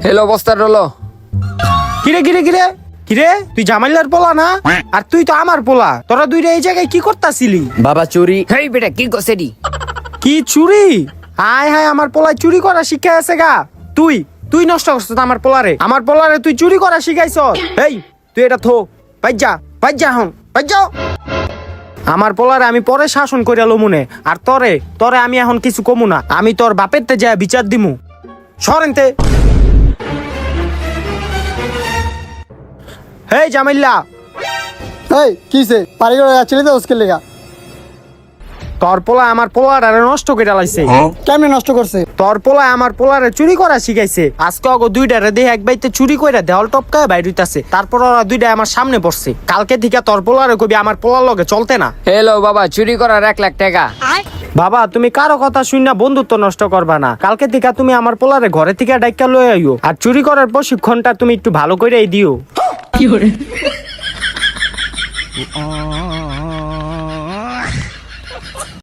Hello বস্তার রলো। কিরে কিরে কিরে কিরে, তুই জামাইলার পোলা না? আর তুই তো আমার পোলা, তোরা দুইটা এই জায়গায় কি করতাছিলি? বাবা চুরি। হেই বেটা কি কইছেডি? কি চুরি? হায় হায়, আমার পোলায় চুরি করা শিক্ষা আছে গা। তুই তুই নষ্ট করছিস আমার পোলারে, আমার পোলারে তুই চুরি করা শিখাইছ। এই তুই এটা থো, বাইজা বাইজা হন বাইজা। আমার পোলারে আমি পরে শাসন কইরা লমুনে, আর তরে তরে আমি এখন কিছু কমু না, আমি তোর বাপের তে যা বিচার দিমু। সরেনতে। হেই জামাইল্লা, এই কিসে পারি করে যাচ্ছিলি তো ওসকে লেগা? তোর পোলা আমার পোলারে নষ্ট করে লাইছে। কেমনে নষ্ট করছে? তোর পোলা আমার পোলারে চুরি করা শিখাইছে। আজকে অগো দুইটারে দেহে এক বাইতে চুরি কইরা দেওয়াল টপকায় বাইর হইতাছে, তারপর ওরা দুইটা আমার সামনে পড়ছে। কালকে থেকে তোর পোলারে কবি আমার পোলার লগে চলতে না। হেলো বাবা, চুরি করার 1 লাখ টাকা। বাবা তুমি কারো কথা শুননা বন্ধুত্ব নষ্ট করবা না। কালকে থেকে তুমি আমার পোলারে ঘরে থেকে ডাইকা লয়ে আইও, আর চুরি করার প্রশিক্ষণটা তুমি একটু ভালো কইরাই দিও।